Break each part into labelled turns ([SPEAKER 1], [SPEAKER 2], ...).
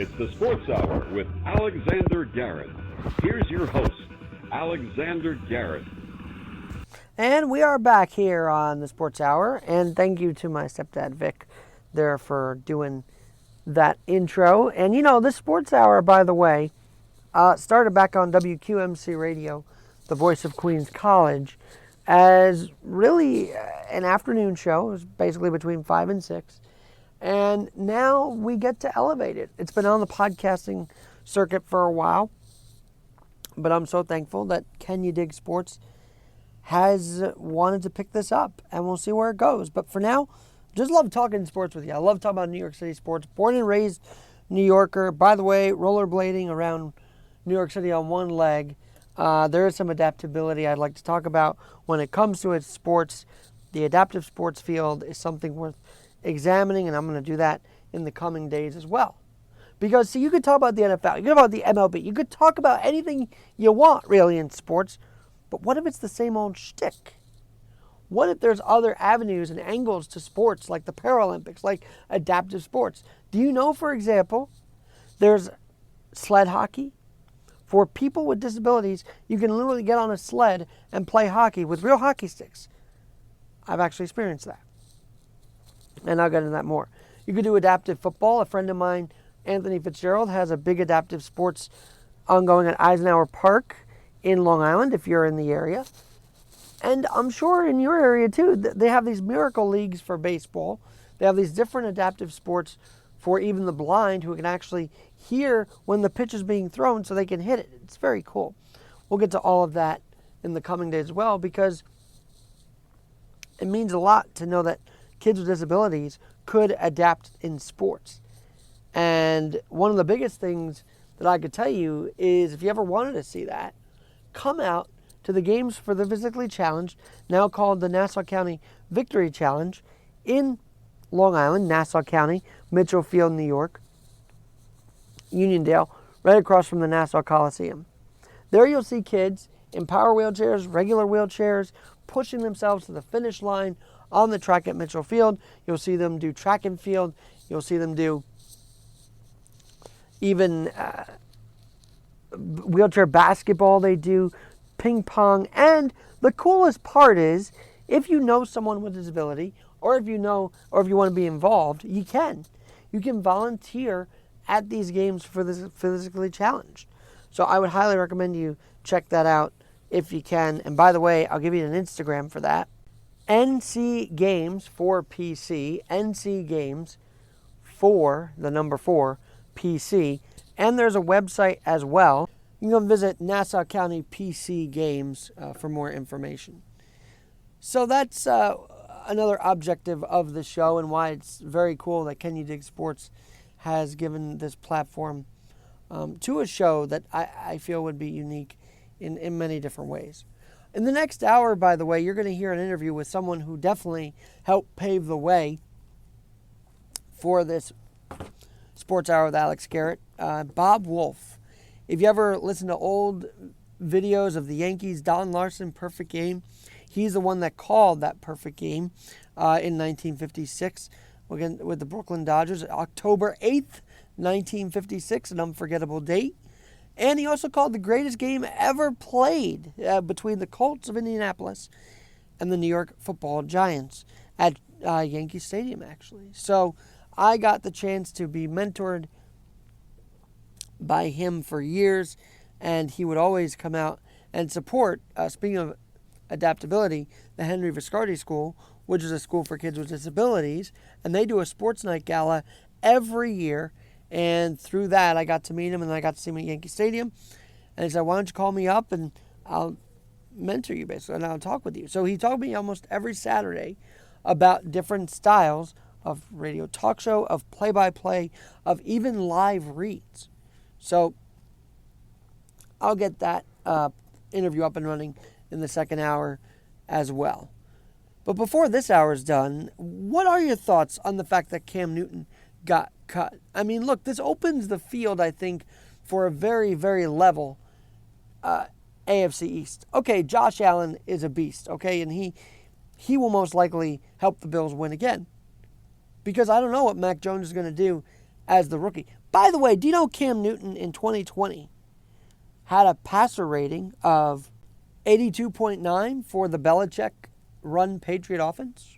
[SPEAKER 1] It's the Sports Hour with Alexander Garrett. Here's your host, Alexander Garrett.
[SPEAKER 2] And we are back here on the Sports Hour, and thank you to my stepdad, Vic, there for doing that intro. And you know, this Sports Hour, by the way, started back on WQMC Radio, the voice of Queens College, as really an afternoon show. It was basically between 5 and 6. And now we get to elevate it. It's been on the podcasting circuit for a while, but I'm so thankful that Can You Dig Sports has wanted to pick this up, and we'll see where it goes. But for now, just love talking sports with you. I love talking about New York City sports. Born and raised New Yorker. By the way, rollerblading around New York City on one leg. There is some adaptability I'd like to talk about when it comes to its sports. The adaptive sports field is something worth examining, and I'm going to do that in the coming days as well. Because, see, you could talk about the NFL, you could talk about the MLB, you could talk about anything you want, really, in sports, but what if it's the same old shtick? What if there's other avenues and angles to sports, like the Paralympics, like adaptive sports? Do you know, for example, there's sled hockey? For people with disabilities, you can literally get on a sled and play hockey with real hockey sticks. I've actually experienced that. And I'll get into that more. You could do adaptive football. A friend of mine, Anthony Fitzgerald, has a big adaptive sports ongoing at Eisenhower Park in Long Island, if you're in the area. And I'm sure in your area, too, they have these miracle leagues for baseball. They have these different adaptive sports for even the blind who can actually hear when the pitch is being thrown so they can hit it. It's very cool. We'll get to all of that in the coming days as well, because it means a lot to know that kids with disabilities could adapt in sports. And one of the biggest things that I could tell you is, if you ever wanted to see that, come out to the Games for the Physically Challenged, now called the Nassau County Victory Challenge, in Long Island, Nassau County, Mitchell Field, New York, Uniondale, right across from the Nassau Coliseum. There you'll see kids in power wheelchairs, regular wheelchairs, pushing themselves to the finish line on the track at Mitchell Field. You'll see them do track and field. You'll see them do even wheelchair basketball. They do ping pong. And the coolest part is, if you know someone with a disability, or if you want to be involved, you can. You can volunteer at these games for the physically challenged. So I would highly recommend you check that out if you can. And by the way, I'll give you an Instagram for that. NC Games for PC, NC Games for the number 4 PC, and there's a website as well. You can go visit Nassau County PC Games for more information. So that's another objective of the show, and why it's very cool that Can You Dig Sports has given this platform to a show that I feel would be unique in many different ways. In the next hour, by the way, you're going to hear an interview with someone who definitely helped pave the way for this Sports Hour with Alex Garrett, Bob Wolf. If you ever listen to old videos of the Yankees' Don Larson perfect game, he's the one that called that perfect game in 1956 with the Brooklyn Dodgers, October 8th, 1956, an unforgettable date. And he also called the greatest game ever played between the Colts of Indianapolis and the New York Football Giants at Yankee Stadium, actually. So I got the chance to be mentored by him for years, and he would always come out and support, speaking of adaptability, the Henry Viscardi School, which is a school for kids with disabilities, and they do a sports night gala every year. And through that, I got to meet him, and I got to see him at Yankee Stadium. And he said, why don't you call me up, and I'll mentor you, basically, and I'll talk with you. So he talked to me almost every Saturday about different styles of radio talk show, of play-by-play, of even live reads. So I'll get that interview up and running in the second hour as well. But before this hour is done, what are your thoughts on the fact that Cam Newton got cut? I mean, look, this opens the field, I think, for a very, very level AFC East. Okay, Josh Allen is a beast, okay, and he will most likely help the Bills win again. Because I don't know what Mac Jones is going to do as the rookie. By the way, do you know Cam Newton in 2020 had a passer rating of 82.9 for the Belichick run Patriot offense?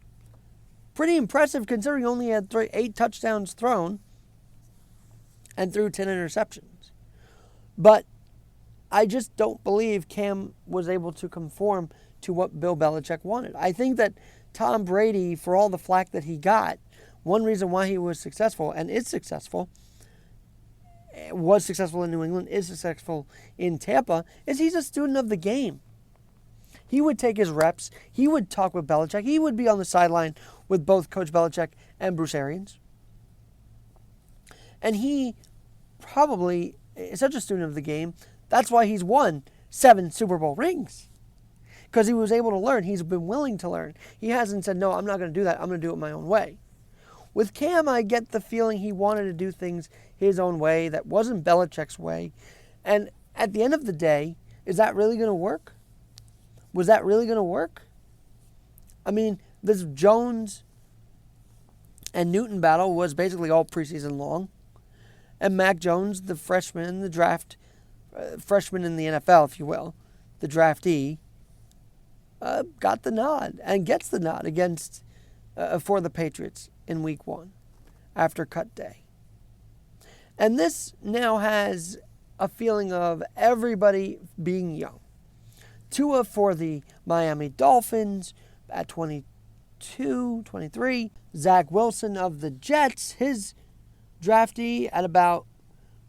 [SPEAKER 2] Pretty impressive considering he only had 8 touchdowns thrown and threw 10 interceptions. But I just don't believe Cam was able to conform to what Bill Belichick wanted. I think that Tom Brady, for all the flack that he got, one reason why he was successful and is successful, was successful in New England, is successful in Tampa, is he's a student of the game. He would take his reps. He would talk with Belichick. He would be on the sideline with both Coach Belichick and Bruce Arians. And he probably is such a student of the game. That's why he's won 7 Super Bowl rings. Because he was able to learn. He's been willing to learn. He hasn't said, no, I'm not going to do that. I'm going to do it my own way. With Cam, I get the feeling he wanted to do things his own way. That wasn't Belichick's way. And at the end of the day, is that really going to work? Was that really going to work? I mean, this Jones and Newton battle was basically all preseason long. And Mac Jones, the freshman in the draft, freshman in the NFL, if you will, the draftee, got the nod and gets the nod against for the Patriots in Week 1 after cut day. And this now has a feeling of everybody being young. Tua for the Miami Dolphins at 22, 23. Zach Wilson of the Jets, his draftee at about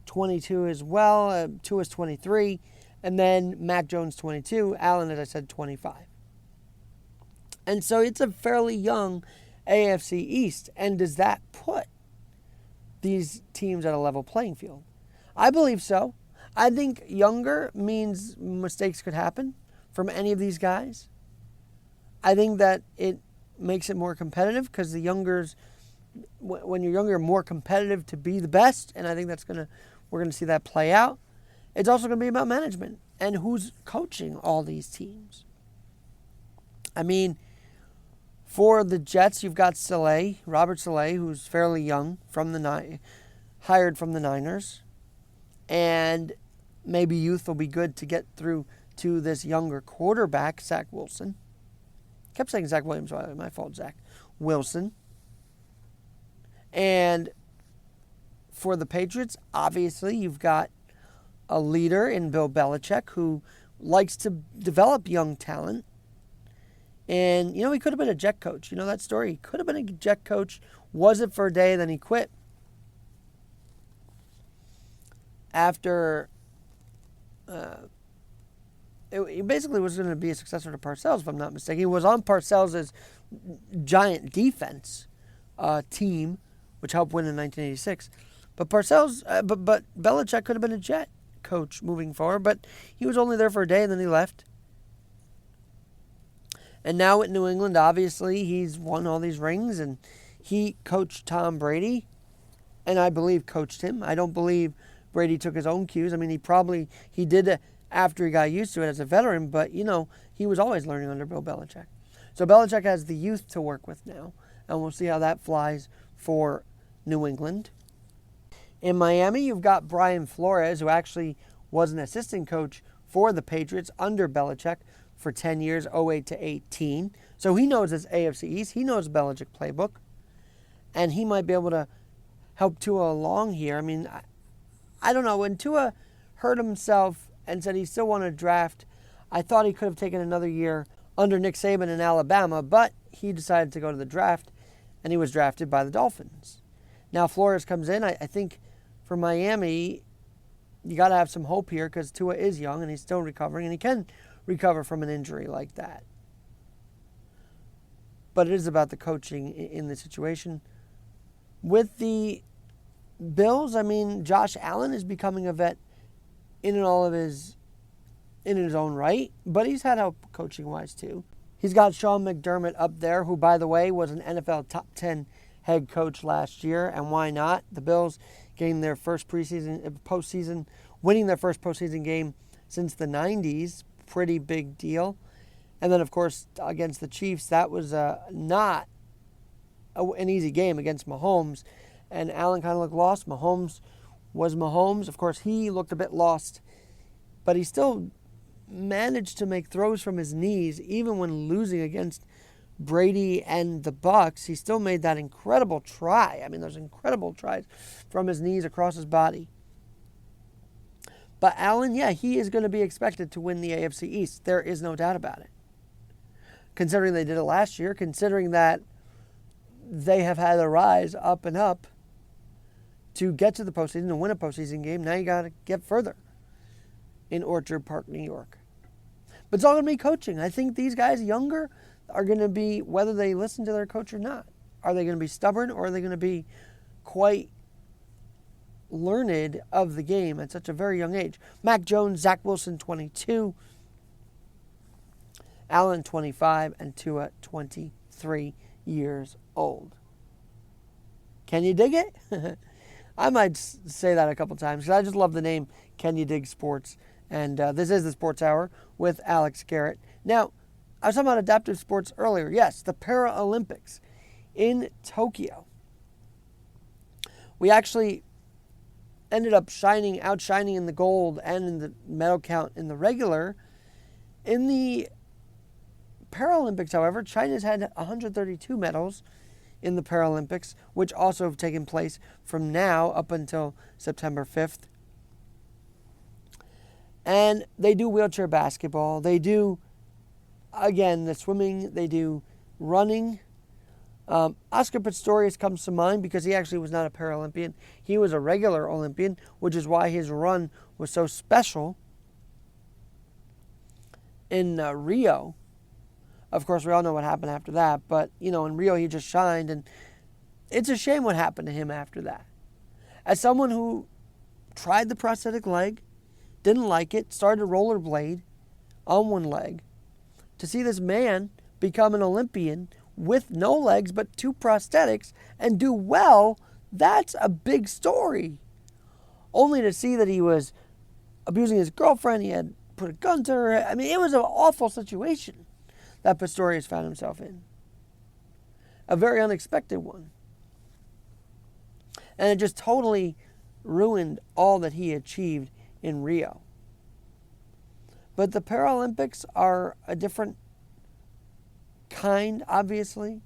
[SPEAKER 2] 22 as well. Tua's 23. And then Mac Jones 22. Allen, as I said, 25. And so it's a fairly young AFC East. And does that put these teams at a level playing field? I believe so. I think younger means mistakes could happen from any of these guys. I think that it makes it more competitive because the youngers, when you're younger, are more competitive to be the best. And I think we're going to see that play out. It's also going to be about management and who's coaching all these teams. I mean, for the Jets, you've got Robert Saleh, who's fairly young, hired from the Niners. And maybe youth will be good to get through to this younger quarterback, Zach Wilson. Kept saying Zach Williams, my fault, Zach Wilson. And for the Patriots, obviously, you've got a leader in Bill Belichick who likes to develop young talent. And, he could have been a Jet coach. You know that story? He could have been a Jet coach. Was it for a day, then he quit. After he basically was going to be a successor to Parcells, if I'm not mistaken. He was on Parcells' giant defense team, which helped win in 1986. But but Belichick could have been a Jet coach moving forward, but he was only there for a day and then he left. And now at New England, obviously, he's won all these rings, and he coached Tom Brady, and I believe coached him. I don't believe Brady took his own cues. I mean, he did after he got used to it as a veteran, but, he was always learning under Bill Belichick. So Belichick has the youth to work with now, and we'll see how that flies for New England. In Miami, you've got Brian Flores, who actually was an assistant coach for the Patriots under Belichick for 10 years, 08 to 18. So he knows his AFC East. He knows Belichick playbook. And he might be able to help Tua along here. I mean, I don't know. When Tua hurt himself and said he still wanted to draft, I thought he could have taken another year under Nick Saban in Alabama, but he decided to go to the draft, and he was drafted by the Dolphins. Now Flores comes in. I think for Miami, you got to have some hope here because Tua is young and he's still recovering, and he can recover from an injury like that. But it is about the coaching in the situation. With the Bills, I mean, Josh Allen is becoming a vet in his own right, but he's had help coaching-wise too. He's got Sean McDermott up there, who, by the way, was an NFL top 10 head coach last year, and why not? The Bills getting their first postseason, winning their first postseason game since the 90s, pretty big deal. And then, of course, against the Chiefs, that was not an easy game against Mahomes, and Allen kind of looked lost. Mahomes was Mahomes. Of course, he looked a bit lost, but he still managed to make throws from his knees, even when losing against Brady and the Bucks. He still made that incredible try. I mean, those incredible tries from his knees across his body. But Allen, yeah, he is going to be expected to win the AFC East. There is no doubt about it. Considering they did it last year, considering that they have had a rise up and up to get to the postseason and win a postseason game. Now you got to get further in Orchard Park, New York. But it's all going to be coaching. I think these guys younger are going to be, whether they listen to their coach or not, are they going to be stubborn or are they going to be quite learned of the game at such a very young age? Mac Jones, Zach Wilson, 22. Allen, 25. And Tua, 23 years old. Can you dig it? I might say that a couple times because I just love the name Can You Dig Sports. And this is the Sports Hour with Alex Garrett. Now, I was talking about adaptive sports earlier. Yes, the Paralympics in Tokyo. We actually ended up outshining in the gold and in the medal count in the regular. In the Paralympics, however, China's had 132 medals in the Paralympics, which also have taken place from now up until September 5th. And they do wheelchair basketball. They do, again, the swimming. They do running. Oscar Pistorius comes to mind because he actually was not a Paralympian. He was a regular Olympian, which is why his run was so special in Rio. Of course, we all know what happened after that. But, in Rio, he just shined. And it's a shame what happened to him after that. As someone who tried the prosthetic leg, didn't like it, started to rollerblade on one leg, to see this man become an Olympian with no legs but 2 prosthetics and do well, that's a big story. Only to see that he was abusing his girlfriend, he had put a gun to her. I mean, it was an awful situation that Pistorius found himself in. A very unexpected one. And it just totally ruined all that he achieved in Rio. But the Paralympics are a different kind, obviously.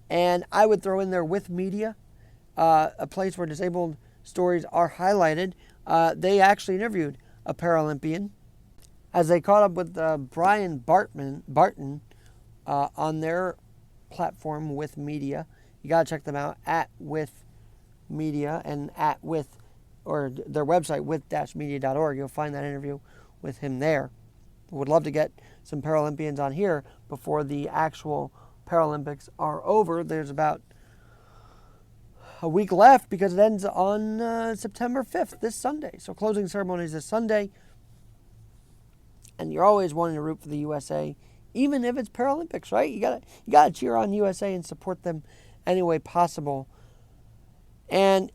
[SPEAKER 2] And I would throw in there with media, a place where disabled stories are highlighted. They actually interviewed a Paralympian as they caught up with Brian Barton on their platform with media. You got to check them out at with media and at with, or their website with-media.org. You'll find that interview with him there. Would love to get some Paralympians on here before the actual Paralympics are over. There's about a week left because it ends on September 5th, this Sunday. So closing ceremony is this Sunday. And you're always wanting to root for the USA, even if it's Paralympics, right? You gotta cheer on USA and support them any way possible. And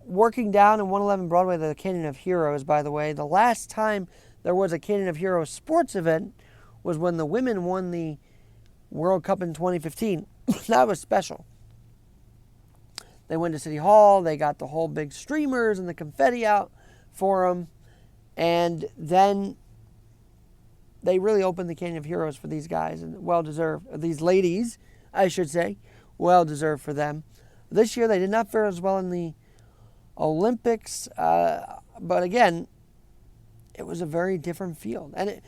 [SPEAKER 2] working down in 111 Broadway, the Canyon of Heroes, by the way, the last time there was a Canyon of Heroes sports event was when the women won the World Cup in 2015. That was special. They went to City Hall. They got the whole big streamers and the confetti out for them. And then they really opened the Canyon of Heroes for these guys, and well-deserved. These ladies, I should say, well-deserved for them. This year, they did not fare as well in the Olympics. But again, it was a very different field. And,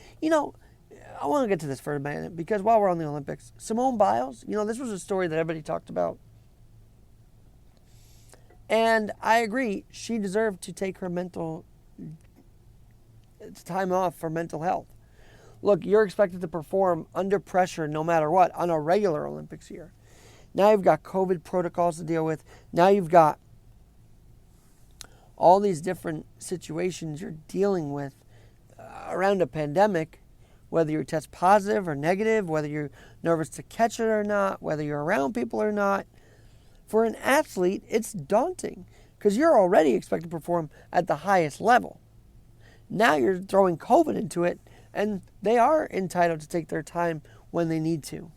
[SPEAKER 2] I want to get to this for a minute because while we're on the Olympics, Simone Biles, this was a story that everybody talked about. And I agree, she deserved to take her time off for mental health. Look, you're expected to perform under pressure no matter what on a regular Olympics year. Now you've got COVID protocols to deal with. Now you've got all these different situations you're dealing with around a pandemic, whether you test positive or negative, whether you're nervous to catch it or not, whether you're around people or not. For an athlete, it's daunting because you're already expected to perform at the highest level. Now you're throwing COVID into it, and they are entitled to take their time when they need to.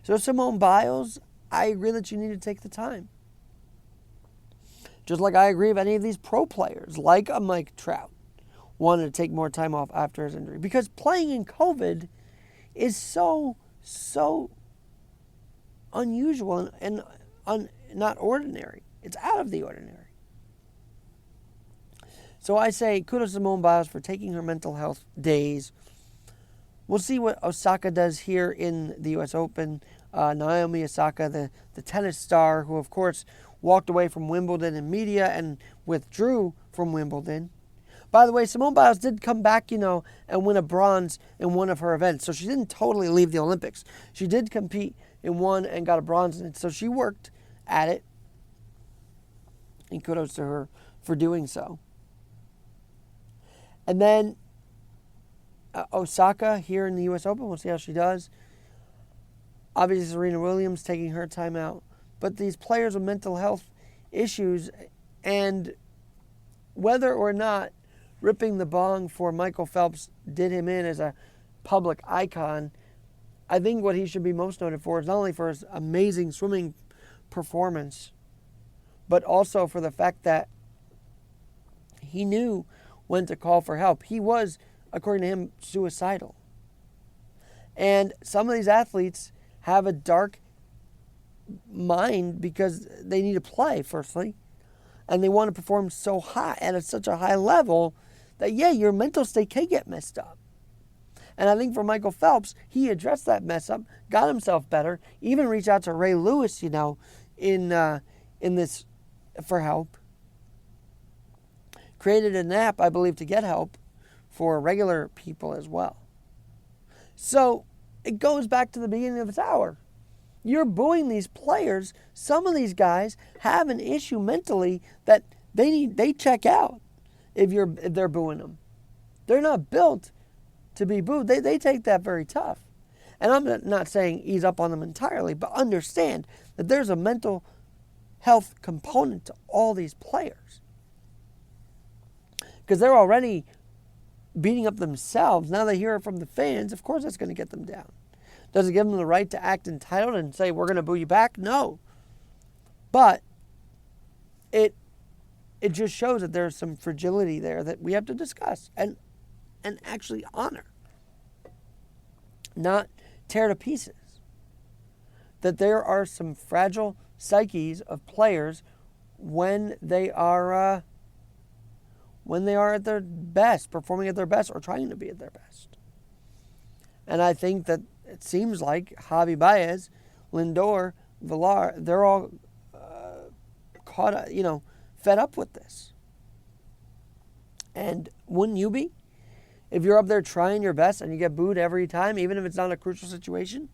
[SPEAKER 2] So Simone Biles, I agree that you need to take the time. Just like I agree if any of these pro players, like a Mike Trout, wanted to take more time off after his injury. Because playing in COVID is so unusual and not ordinary. It's out of the ordinary. So I say kudos to Simone Biles for taking her mental health days. We'll see what Osaka does here in the U.S. Open. Naomi Osaka, the tennis star, who of course walked away from Wimbledon in media and withdrew from Wimbledon. By the way, Simone Biles did come back, and win a bronze in one of her events. So she didn't totally leave the Olympics. She did compete in one and got a bronze in it. So she worked at it. And kudos to her for doing so. And then Osaka here in the U.S. Open. We'll see how she does. Obviously, Serena Williams taking her time out. But these players with mental health issues, and whether or not ripping the bong for Michael Phelps did him in as a public icon, I think what he should be most noted for is not only for his amazing swimming performance, but also for the fact that he knew when to call for help. He was, according to him, suicidal. And some of these athletes have a dark mind because they need to play, firstly, and they want to perform so high at such a high level that, your mental state can get messed up. And I think for Michael Phelps, he addressed that mess up, got himself better, even reached out to Ray Lewis, in this for help. Created an app, I believe, to get help for regular people as well. So it goes back to the beginning of this hour. You're booing these players. Some of these guys have an issue mentally that they check out if they're booing them. They're not built to be booed. They take that very tough. And I'm not saying ease up on them entirely, but understand that there's a mental health component to all these players. Because they're already beating up themselves. Now they hear it from the fans. Of course that's going to get them down. Does it give them the right to act entitled and say, we're going to boo you back? No. But it just shows that there's some fragility there that we have to discuss and actually honor. Not tear to pieces. That there are some fragile psyches of players when they are at their best, performing at their best, or trying to be at their best. And I think that it seems like Javy Baez, Lindor, Villar, they're all fed up with this. And wouldn't you be? If you're up there trying your best and you get booed every time, even if it's not a crucial situation,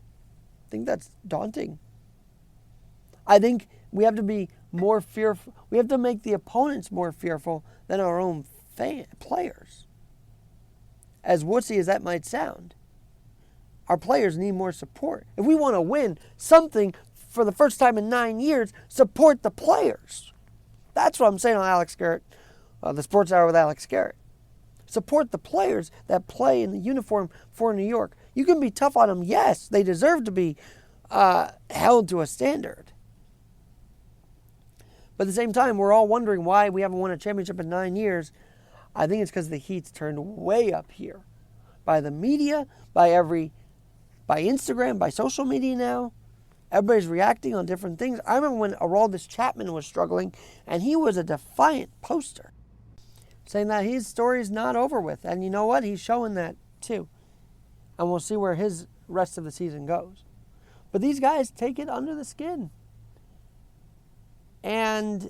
[SPEAKER 2] I think that's daunting. I think we have to be more fearful. We have to make the opponents more fearful than our own players. As woodsy as that might sound, our players need more support. If we want to win something for the first time in 9 years, support the players. That's what I'm saying on Alex Garrett, the Sports Hour with Alex Garrett. Support the players that play in the uniform for New York. You can be tough on them. Yes, they deserve to be held to a standard. But at the same time, we're all wondering why we haven't won a championship in 9 years. I think it's because the heat's turned way up here. By the media, by Instagram, by social media now. Everybody's reacting on different things. I remember when Aroldis Chapman was struggling, and he was a defiant poster, saying that his story is not over with. And you know what? He's showing that too. And we'll see where his rest of the season goes. But these guys take it under the skin. And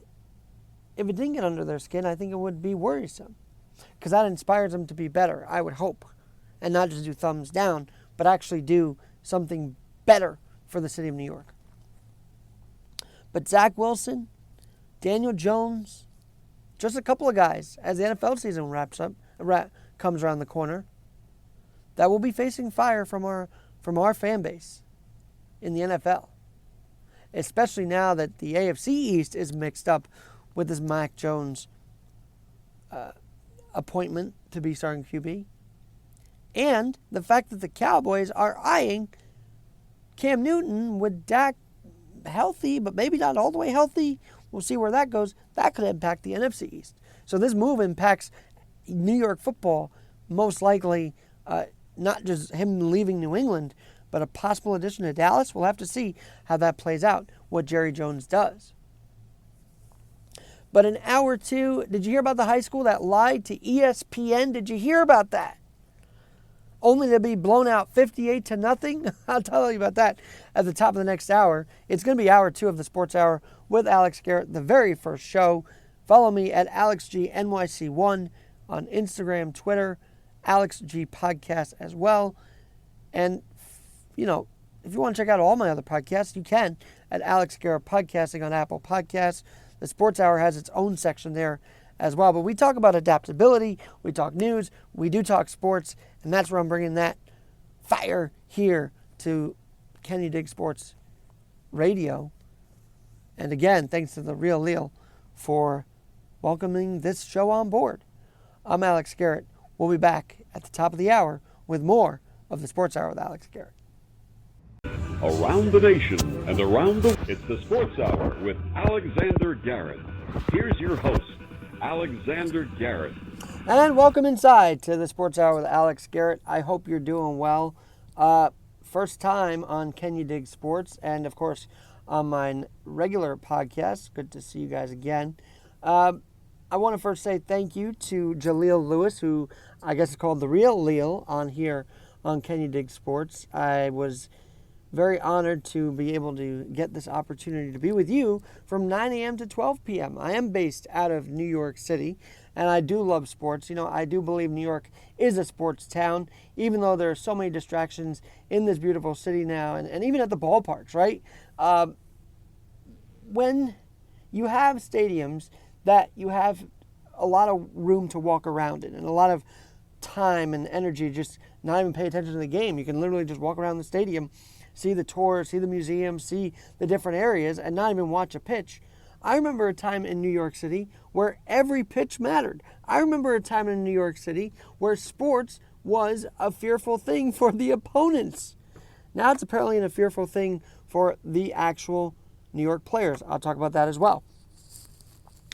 [SPEAKER 2] if it didn't get under their skin, I think it would be worrisome. Because that inspires them to be better, I would hope. And not just do thumbs down, but actually do something better for the city of New York. But Zach Wilson, Daniel Jones, just a couple of guys, as the NFL season comes around the corner, that will be facing fire from our fan base in the NFL. Especially now that the AFC East is mixed up with this Mac Jones appointment to be starting QB. And the fact that the Cowboys are eyeing Cam Newton with Dak healthy, but maybe not all the way healthy, We'll see where that goes. That could impact the NFC East. So this move impacts New York football, most likely not just him leaving New England, but a possible addition to Dallas. We'll have to see how that plays out, what Jerry Jones does. But in hour two, did you hear about the high school that lied to ESPN? Did you hear about that? Only to be blown out 58-0. I'll tell you about that at the top of the next hour. It's going to be hour two of the Sports Hour with Alex Garrett, the very first show. Follow me at AlexGNYC1 on Instagram, Twitter, AlexG Podcast as well. And, you know, if you want to check out all my other podcasts, you can at Alex Garrett Podcasting on Apple Podcasts. The Sports Hour has its own section there as well. But we talk about adaptability, we talk news, we do talk sports, and that's where I'm bringing that fire here to Kenny Diggs Sports Radio. And again, thanks to the Real Leel for welcoming this show on board. I'm Alex Garrett. We'll be back at the top of the hour with more of the Sports Hour with Alex Garrett.
[SPEAKER 1] Around the nation and around the... It's the Sports Hour with Alexander Garrett. Here's your host, Alexander Garrett.
[SPEAKER 2] And welcome inside to the Sports Hour with Alex Garrett. I hope you're doing well. First time on Kenny Diggs Sports, and of course on my regular podcast. Good to see you guys again. I want to first say thank you to Jaleel Lewis, who I guess is called the Real Leel on here on Kenny Diggs Sports. I was very honored to be able to get this opportunity to be with you from 9 a.m. to 12 p.m. I am based out of New York City, and I do love sports. You know, I do believe New York is a sports town, even though there are so many distractions in this beautiful city now, and even at the ballparks, right? When you have stadiums that you have a lot of room to walk around in and a lot of time and energy just not even pay attention to the game, you can literally just walk around the stadium, see the tours, see the museum, see the different areas, and not even watch a pitch. I remember a time in New York City where every pitch mattered. I remember a time in New York City where sports was a fearful thing for the opponents. Now it's apparently a fearful thing for the actual New York players. I'll talk about that as well.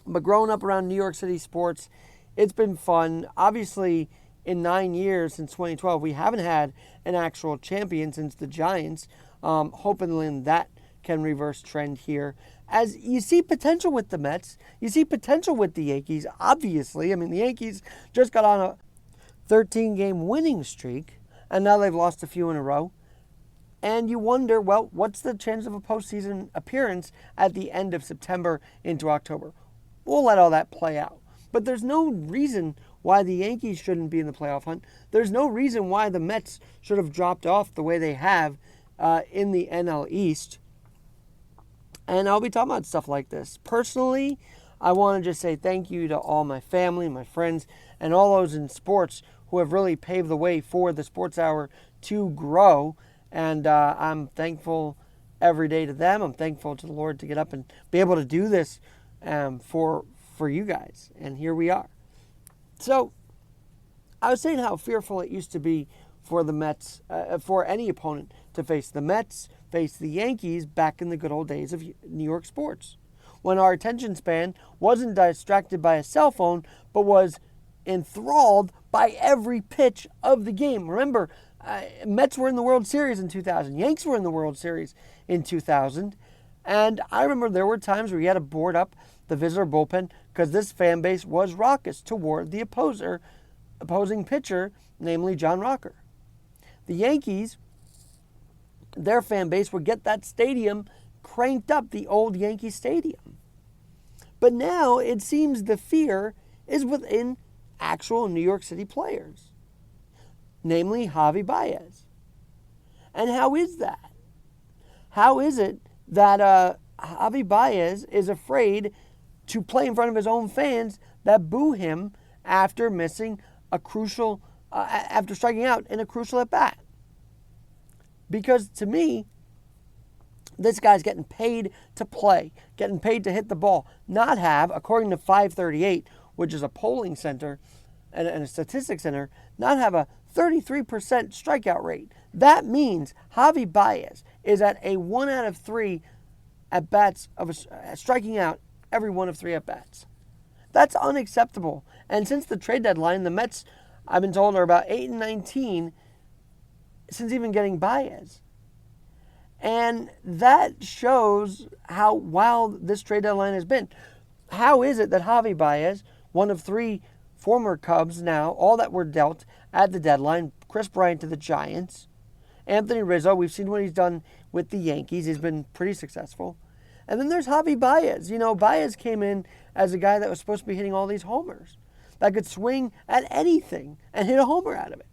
[SPEAKER 2] But growing up around New York City sports, it's been fun. Obviously, in 9 years since 2012, we haven't had an actual champion since the Giants. Hoping that can reverse trend here. As you see potential with the Mets, you see potential with the Yankees, obviously. I mean, the Yankees just got on a 13-game winning streak, and now they've lost a few in a row. And you wonder, well, what's the chance of a postseason appearance at the end of September into October? We'll let all that play out. But there's no reason why the Yankees shouldn't be in the playoff hunt. There's no reason why the Mets should have dropped off the way they have in the NL East. And I'll be talking about stuff like this. Personally, I want to just say thank you to all my family, my friends, and all those in sports who have really paved the way for the Sports Hour to grow. And I'm thankful every day to them. I'm thankful to the Lord to get up and be able to do this for you guys. And here we are. So I was saying how fearful it used to be for the Mets, for any opponent to face the Mets, face the Yankees back in the good old days of New York sports, when our attention span wasn't distracted by a cell phone, but was enthralled by every pitch of the game. Remember, Mets were in the World Series in 2000. Yanks were in the World Series in 2000. And I remember there were times where you had to board up the visitor bullpen because this fan base was raucous toward the opposing pitcher, namely John Rocker. The Yankees, their fan base would get that stadium cranked up, the old Yankee Stadium. But now it seems the fear is within actual New York City players, namely Javy Baez. And how is that? How is it that Javy Baez is afraid to play in front of his own fans that boo him after missing a crucial, after striking out in a crucial at bat? Because to me, this guy's getting paid to play, getting paid to hit the ball, not have, according to 538, which is a polling center and a statistics center, not have a 33% strikeout rate. That means Javy Baez is at a 1 out of 3 at bats of striking out every one of 3 at-bats. That's unacceptable. And since the trade deadline, the Mets, I've been told, are about 8-19 since even getting Baez. And that shows how wild this trade deadline has been. How is it that Javy Baez, one of 3 former Cubs now, all that were dealt at the deadline, Chris Bryant to the Giants, Anthony Rizzo, we've seen what he's done with the Yankees. He's been pretty successful. And then there's Javy Baez. Baez came in as a guy that was supposed to be hitting all these homers, that could swing at anything and hit a homer out of it.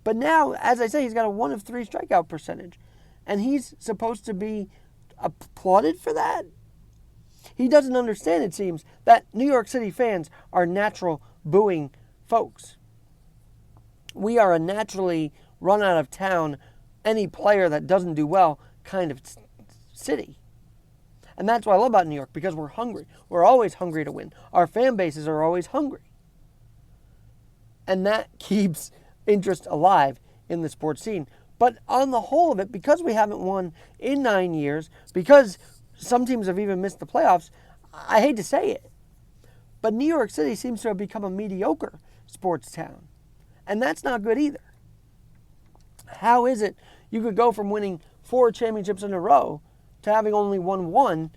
[SPEAKER 2] But now, as I say, he's got a 1 of 3 strikeout percentage. And he's supposed to be applauded for that? He doesn't understand, it seems, that New York City fans are natural booing folks. We are a naturally run out of town, any player that doesn't do well kind of city. And that's what I love about New York, because we're hungry. We're always hungry to win. Our fan bases are always hungry. And that keeps interest alive in the sports scene. But on the whole of it, because we haven't won in 9 years, because some teams have even missed the playoffs, I hate to say it, but New York City seems to have become a mediocre sports town. And that's not good either. How is it you could go from winning 4 championships in a row to having only won 1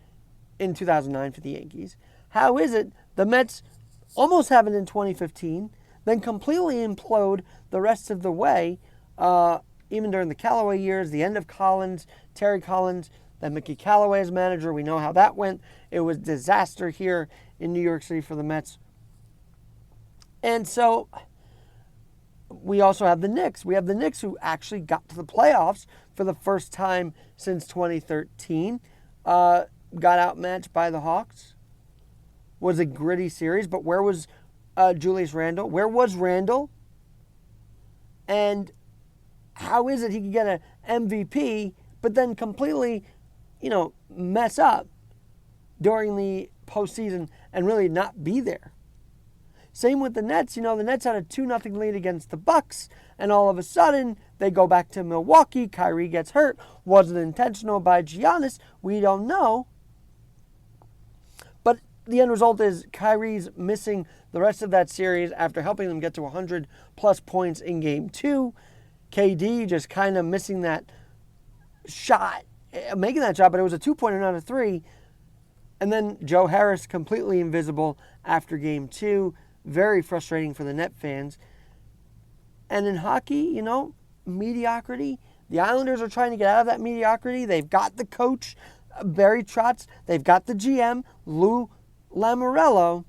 [SPEAKER 2] in 2009 for the Yankees? How is it the Mets almost have it in 2015, then completely implode the rest of the way, even during the Callaway years, the end of Collins, Terry Collins, then Mickey Callaway as manager. We know how that went. It was disaster here in New York City for the Mets. And so we also have the Knicks. We have the Knicks, who actually got to the playoffs for the first time since 2013. Got outmatched by the Hawks. Was a gritty series, but where was Julius Randle? Where was Randle? And how is it he could get an MVP, but then completely, mess up during the postseason and really not be there? Same with the Nets. The Nets had a 2-0 lead against the Bucks, and all of a sudden they go back to Milwaukee. Kyrie gets hurt. Was it intentional by Giannis? We don't know. But the end result is Kyrie's missing the rest of that series after helping them get to 100-plus points in Game 2. KD just kind of missing that shot, making that shot, but it was a 2-pointer, not a 3. And then Joe Harris completely invisible after Game 2. Very frustrating for the Net fans. And in hockey, mediocrity. The Islanders are trying to get out of that mediocrity. They've got the coach, Barry Trotz. They've got the GM, Lou Lamoriello.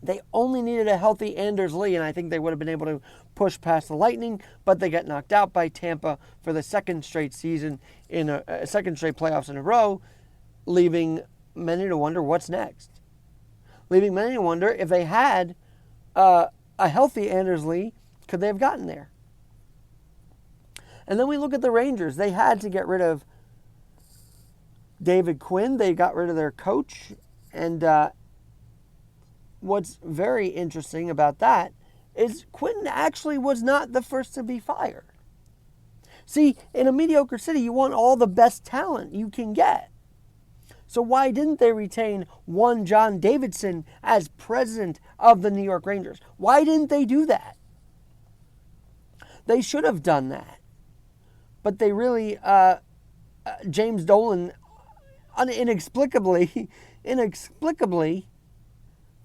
[SPEAKER 2] They only needed a healthy Anders Lee, and I think they would have been able to push past the Lightning, but they got knocked out by Tampa for the second straight season in a second straight playoffs in a row, leaving many to wonder what's next. Leaving many to wonder if they had a healthy Anders Lee, could they have gotten there? And then we look at the Rangers. They had to get rid of David Quinn. They got rid of their coach, and what's very interesting about that is Quinn actually was not the first to be fired. See, in a mediocre city, you want all the best talent you can get. So why didn't they retain one John Davidson as president of the New York Rangers? Why didn't they do that? They should have done that. But they really, James Dolan inexplicably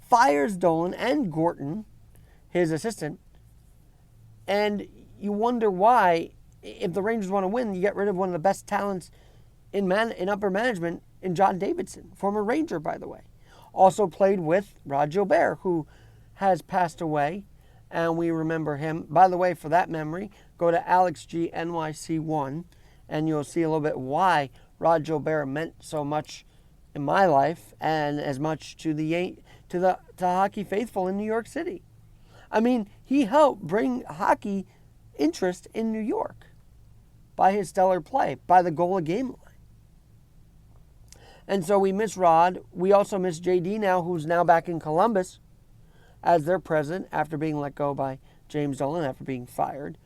[SPEAKER 2] fires Dolan and Gorton, his assistant, and you wonder why, if the Rangers want to win, you get rid of one of the best talents in upper management in John Davidson, former Ranger, by the way. Also played with Rod Gilbert, who has passed away, and we remember him. By the way, for that memory, go to Alex G NYC1, and you'll see a little bit why Rod Gilbert meant so much in my life and as much to the hockey faithful in New York City. I mean, he helped bring hockey interest in New York by his stellar play, by the goal a game line. And so we miss Rod. We also miss JD now, who's now back in Columbus as their president after being let go by James Dolan, after being fired.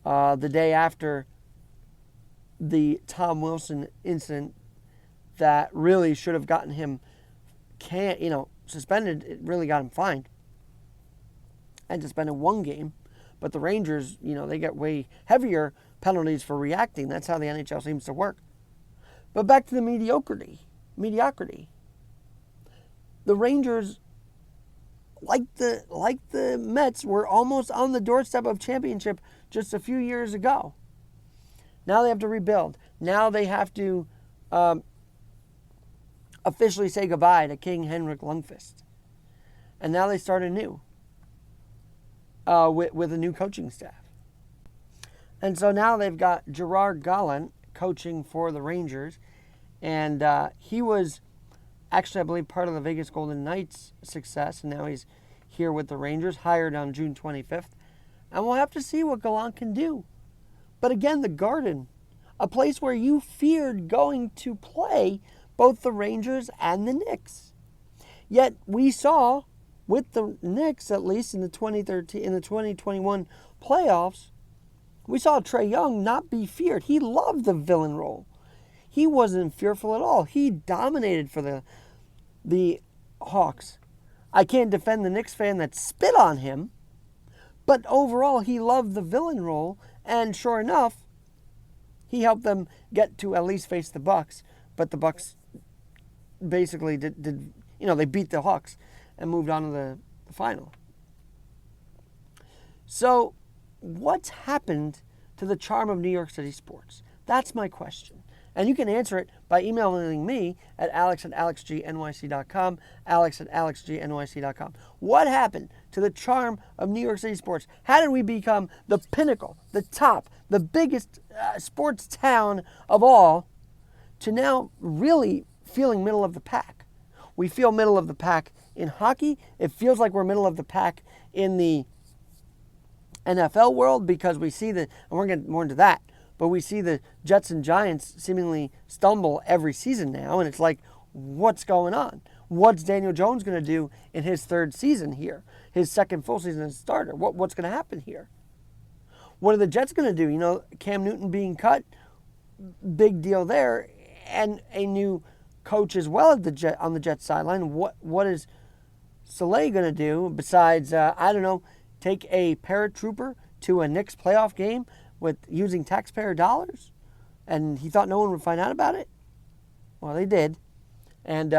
[SPEAKER 2] The day after the Tom Wilson incident, that really should have gotten him suspended. It really got him fined and suspended one game. But the Rangers, they get way heavier penalties for reacting. That's how the NHL seems to work. But back to the mediocrity. The Rangers, like the Mets, were almost on the doorstep of championship just a few years ago. Now they have to rebuild. Now they have to officially say goodbye to King Henrik Lundqvist. And now they start anew with a new coaching staff. And so now they've got Gerard Gallant coaching for the Rangers. And he was actually, I believe, part of the Vegas Golden Knights' success. And now he's here with the Rangers, hired on June 25th. And we'll have to see what Gallant can do. But again, the Garden, a place where you feared going to play both the Rangers and the Knicks. Yet we saw, with the Knicks at least in the 2021 playoffs, we saw Trae Young not be feared. He loved the villain role. He wasn't fearful at all. He dominated for the Hawks. I can't defend the Knicks fan that spit on him, but overall he loved the villain role, and sure enough, he helped them get to at least face the Bucks. But the Bucks basically did they beat the Hawks and moved on to the final. So, what's happened to the charm of New York City sports? That's my question. And you can answer it by emailing me at alex@alexgnyc.com, alex@alexgnyc.com. What happened to the charm of New York City sports? How did we become the pinnacle, the top, the biggest sports town of all, to now really feeling middle of the pack? We feel middle of the pack in hockey. It feels like we're middle of the pack in the NFL world because we see and we're going to get more into that, but we see the Jets and Giants seemingly stumble every season now, and it's like, what's going on? What's Daniel Jones going to do in his third season here? His second full season as a starter? What's going to happen here? What are the Jets going to do? Cam Newton being cut, big deal there, and a new coach as well on the Jets sideline. What is Soleil going to do besides, take a paratrooper to a Knicks playoff game with using taxpayer dollars? And he thought no one would find out about it? Well, they did. And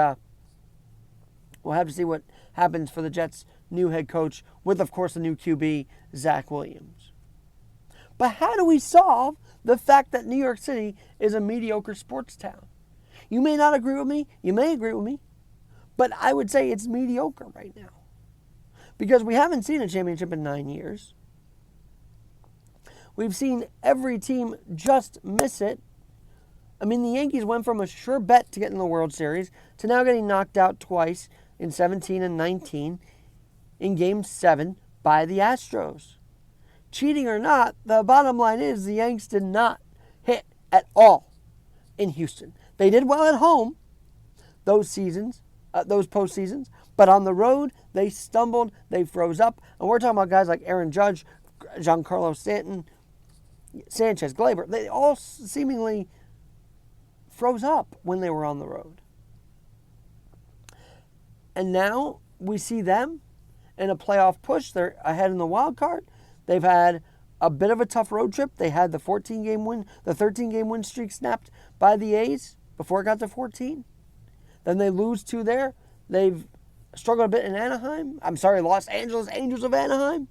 [SPEAKER 2] we'll have to see what happens for the Jets' new head coach with, of course, the new QB, Zach Williams. But how do we solve the fact that New York City is a mediocre sports town? You may not agree with me. You may agree with me. But I would say it's mediocre right now. Because we haven't seen a championship in 9 years. We've seen every team just miss it. I mean, the Yankees went from a sure bet to get in the World Series to now getting knocked out twice in 17 and 19 in Game 7 by the Astros. Cheating or not, the bottom line is the Yanks did not hit at all in Houston. They did well at home those postseasons, but on the road, they stumbled, they froze up. And we're talking about guys like Aaron Judge, Giancarlo Stanton, Sanchez, Glaber. They all seemingly froze up when they were on the road. And now we see them in a playoff push. They're ahead in the wild card. They've had a bit of a tough road trip. They had the 13-game win streak snapped by the A's before it got to 14. Then they lose 2 there. They've struggled a bit in Los Angeles Angels of Anaheim.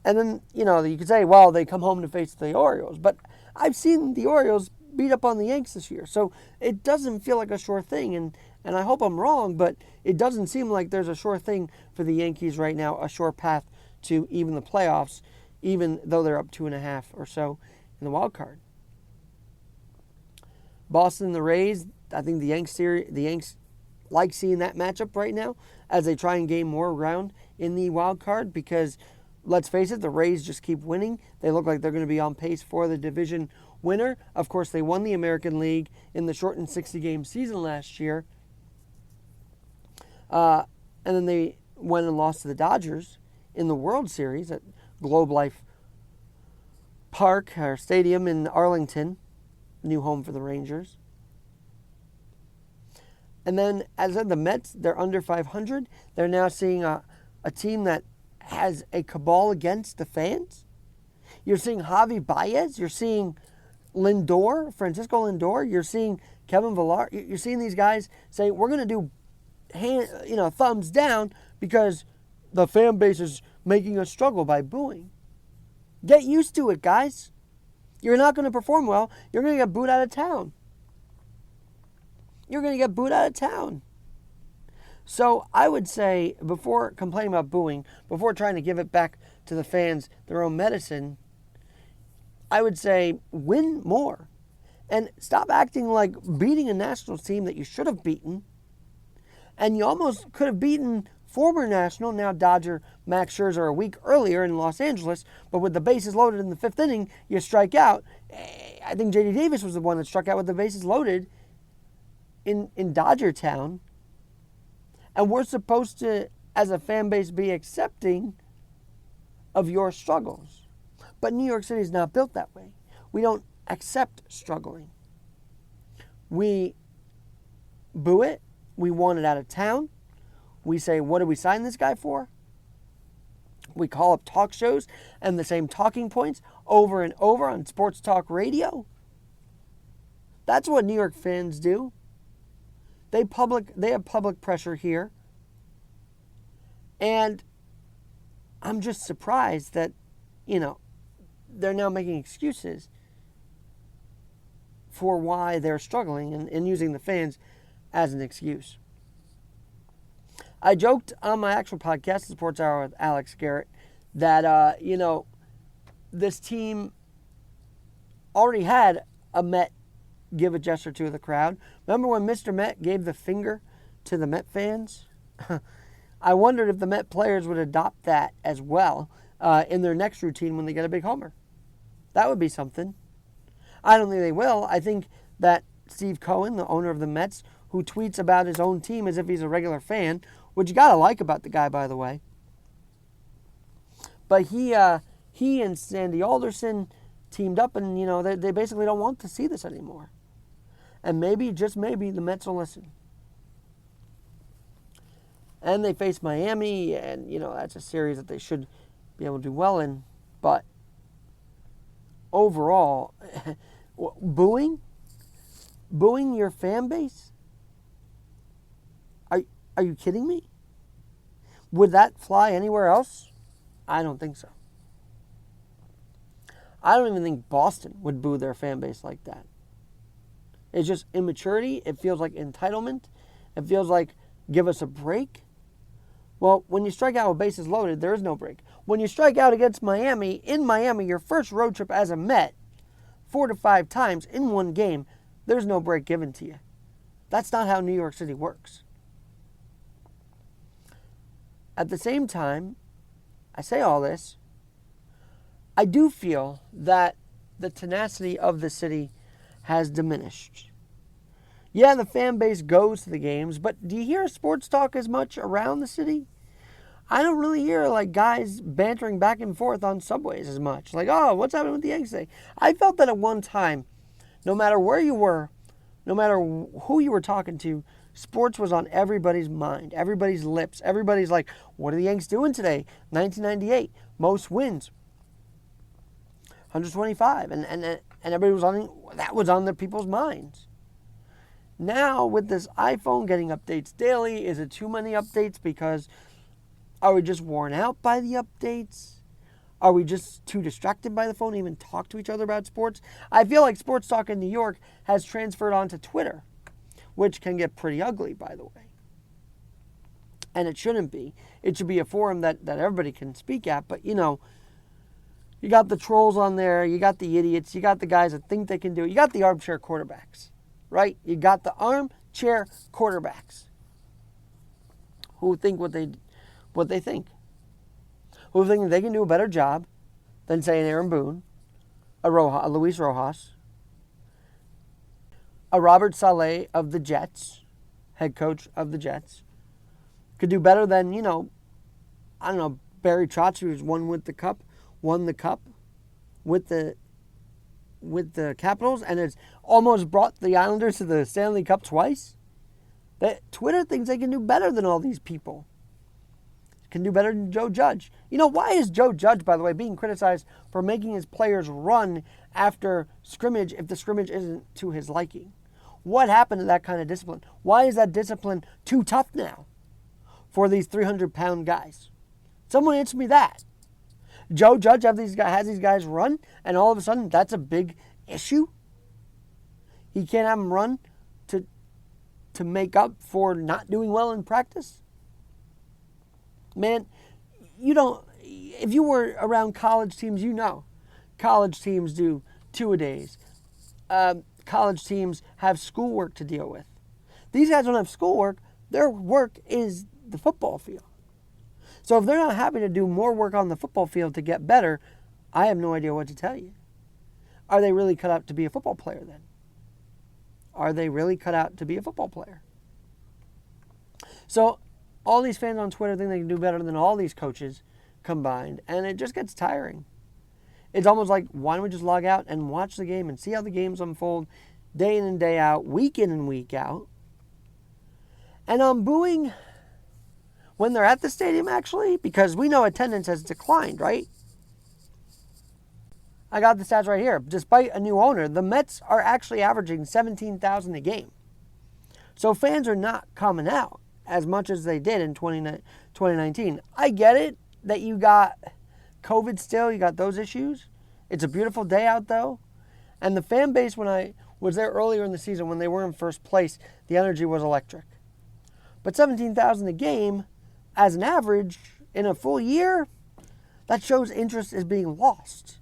[SPEAKER 2] And then, you could say, well, they come home to face the Orioles. But I've seen the Orioles beat up on the Yanks this year. So it doesn't feel like a sure thing. And I hope I'm wrong, but it doesn't seem like there's a sure thing for the Yankees right now, a sure path to even the playoffs, even though they're up 2.5 or so in the wild card. Boston, the Rays, I think the Yanks like seeing that matchup right now as they try and gain more ground in the wild card because, let's face it, the Rays just keep winning. They look like they're going to be on pace for the division winner. Of course, they won the American League in the shortened 60-game season last year. And then they went and lost to the Dodgers in the World Series at Globe Life Park or Stadium in Arlington, new home for the Rangers. And then, as I said, the Mets, they're under 500. They're now seeing a team that has a cabal against the fans. You're seeing Javy Baez. You're seeing Francisco Lindor. You're seeing Kevin Villar. You're seeing these guys say, we're going to do thumbs down because the fan base is making us struggle by booing. Get used to it, guys. You're not going to perform well. You're going to get booed out of town. You're going to get booed out of town. So I would say, before complaining about booing, before trying to give it back to the fans their own medicine, I would say win more. And stop acting like beating a Nationals team that you should have beaten. And you almost could have beaten former National, now Dodger, Max Scherzer a week earlier in Los Angeles. But with the bases loaded in the 5th inning, you strike out. I think J.D. Davis was the one that struck out with the bases loaded in Dodger Town. And we're supposed to, as a fan base, be accepting of your struggles. But New York City is not built that way. We don't accept struggling. We boo it. We want it out of town. We say, what did we sign this guy for? We call up talk shows and the same talking points over and over on sports talk radio. That's what New York fans do. They have public pressure here. And I'm just surprised that, they're now making excuses for why they're struggling and using the fans as an excuse. I joked on my actual podcast, the Sportshour with Alex Garrett, that, this team already had a Met give a gesture to the crowd. Remember when Mr. Met gave the finger to the Met fans? I wondered if the Met players would adopt that as well in their next routine when they get a big homer. That would be something. I don't think they will. I think that Steve Cohen, the owner of the Mets, who tweets about his own team as if he's a regular fan, which you got to like about the guy, by the way. But he and Sandy Alderson teamed up, and, they basically don't want to see this anymore. And maybe, just maybe, the Mets will listen. And they face Miami, and, that's a series that they should be able to do well in. But overall, booing your fan base? Are you kidding me? Would that fly anywhere else? I don't think so. I don't even think Boston would boo their fan base like that. It's just immaturity. It feels like entitlement. It feels like, give us a break. Well, when you strike out with bases loaded, there is no break. When you strike out against Miami, in Miami, your first road trip as a Met, 4 to 5 times in one game, there's no break given to you. That's not how New York City works. At the same time, I say all this, I do feel that the tenacity of the city has diminished. Yeah, the fan base goes to the games, but do you hear sports talk as much around the city? I don't really hear guys bantering back and forth on subways as much. Oh, what's happening with the Yankees today? I felt that at one time, no matter where you were, no matter who you were talking to, sports was on everybody's mind, everybody's lips. Everybody's like, what are the Yankees doing today? 1998, most wins, 125, and everybody was on the people's minds. Now, with this iPhone getting updates daily, is it too many updates? Because are we just worn out by the updates? Are we just too distracted by the phone to even talk to each other about sports? I feel like sports talk in New York has transferred onto Twitter, which can get pretty ugly, by the way. And it shouldn't be. It should be a forum that everybody can speak at. But, you got the trolls on there. You got the idiots. You got the guys that think they can do it. You got the armchair quarterbacks, right? You got the armchair quarterbacks who think what they think. Who think they can do a better job than, say, an Aaron Boone, a Luis Rojas, a Robert Saleh of the Jets, head coach of the Jets, could do better than, Barry Trotz, who's won the cup with the Capitals and has almost brought the Islanders to the Stanley Cup twice. That Twitter thinks they can do better than all these people. Can do better than Joe Judge. You know, why is Joe Judge, by the way, being criticized for making his players run after scrimmage if the scrimmage isn't to his liking? What happened to that kind of discipline? Why is that discipline too tough now for these 300-pound guys? Someone answer me that. Joe Judge has these guys run, and all of a sudden that's a big issue? He can't have them run to make up for not doing well in practice? Man, if you were around college teams, you know. College teams do two-a-days. College teams have schoolwork to deal with. These guys don't have schoolwork. Their work is the football field. So if they're not happy to do more work on the football field to get better, I have no idea what to tell you. Are they really cut out to be a football player then? Are they really cut out to be a football player? So all these fans on Twitter think they can do better than all these coaches combined, and it just gets tiring. It's almost like, why don't we just log out and watch the game and see how the games unfold day in and day out, week in and week out? And I'm booing when they're at the stadium, actually, because we know attendance has declined, right? I got the stats right here. Despite a new owner, the Mets are actually averaging 17,000 a game. So fans are not coming out as much as they did in 2019. I get it that you got COVID still, you got those issues. It's a beautiful day out, though. And the fan base, when I was there earlier in the season, when they were in first place, the energy was electric. But 17,000 a game, as an average, in a full year, that shows interest is being lost.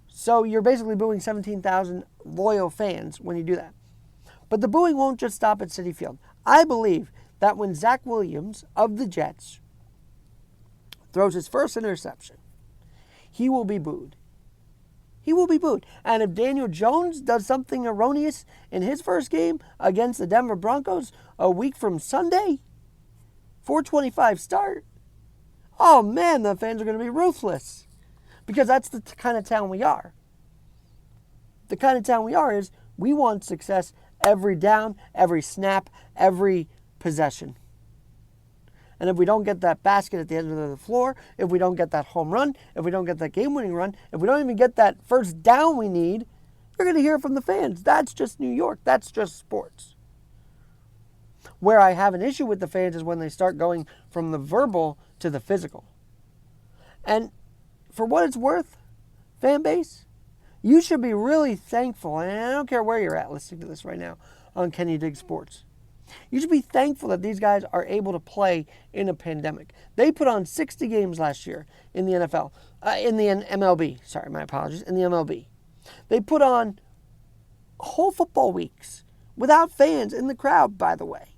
[SPEAKER 2] So you're basically booing 17,000 loyal fans when you do that. But the booing won't just stop at Citi Field. I believe that when Zach Williams of the Jets throws his first interception, he will be booed. He will be booed. And if Daniel Jones does something erroneous in his first game against the Denver Broncos a week from Sunday, 4:25 start, oh man, the fans are going to be ruthless. Because that's the kind of town we are. The kind of town we are is we want success every down, every snap, every possession. And if we don't get that basket at the end of the floor, if we don't get that home run, if we don't get that game-winning run, if we don't even get that first down we need, you're going to hear from the fans. That's just New York. That's just sports. Where I have an issue with the fans is when they start going from the verbal to the physical. And for what it's worth, fan base, you should be really thankful, and I don't care where you're at listening to this right now on Can You Dig Sports. You should be thankful that these guys are able to play in a pandemic. They put on 60 games last year in the NFL, in the MLB. Sorry, my apologies, in the MLB. They put on whole football weeks without fans in the crowd, by the way,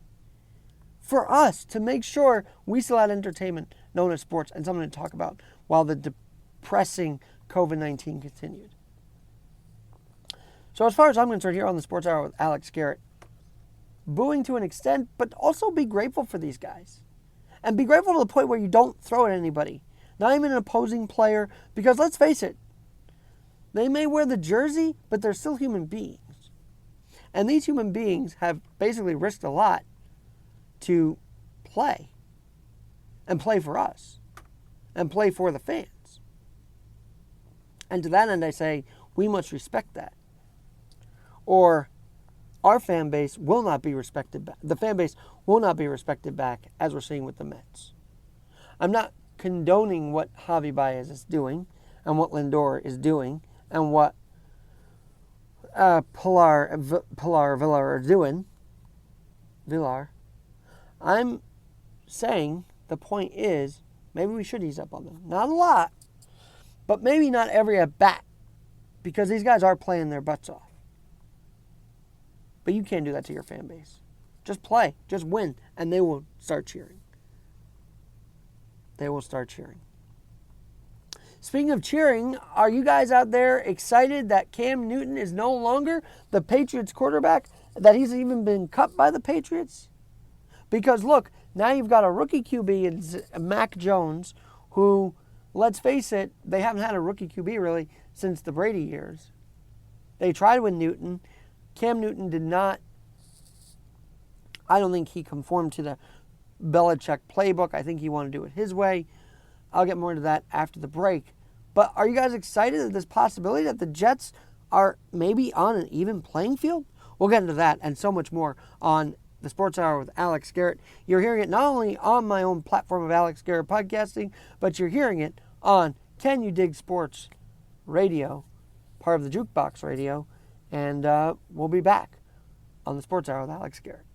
[SPEAKER 2] for us to make sure we still had entertainment known as sports and something to talk about while the depressing COVID-19 continued. So as far as I'm concerned here on the Sports Hour with Alex Garrett, booing to an extent, but also be grateful for these guys. And be grateful to the point where you don't throw at anybody. Not even an opposing player, because let's face it, they may wear the jersey, but they're still human beings. And these human beings have basically risked a lot to play. And play for us. And play for the fans. And to that end, I say, we must respect that. Or our fan base will not be respected back. The fan base will not be respected back, as we're seeing with the Mets. I'm not condoning what Javy Baez is doing, and what Lindor is doing, and what Villar are doing. Villar. I'm saying the point is, maybe we should ease up on them. Not a lot, but maybe not every at bat, because these guys are playing their butts off. But you can't do that to your fan base. Just play, just win, and they will start cheering. They will start cheering. Speaking of cheering, are you guys out there excited that Cam Newton is no longer the Patriots quarterback? That he's even been cut by the Patriots? Because look, now you've got a rookie QB in Mac Jones, who, let's face it, they haven't had a rookie QB really since the Brady years. They tried with Newton. Cam Newton did not I don't think he conformed to the Belichick playbook. I think he wanted to do it his way. I'll get more into that after the break. But are you guys excited at this possibility that the Jets are maybe on an even playing field? We'll get into that and so much more on the Sports Hour with Alex Garrett. You're hearing it not only on my own platform of Alex Garrett Podcasting, but you're hearing it on Can You Dig Sports Radio, part of the Jukebox Radio. And we'll be back on the Sports Hour with Alex Garrett.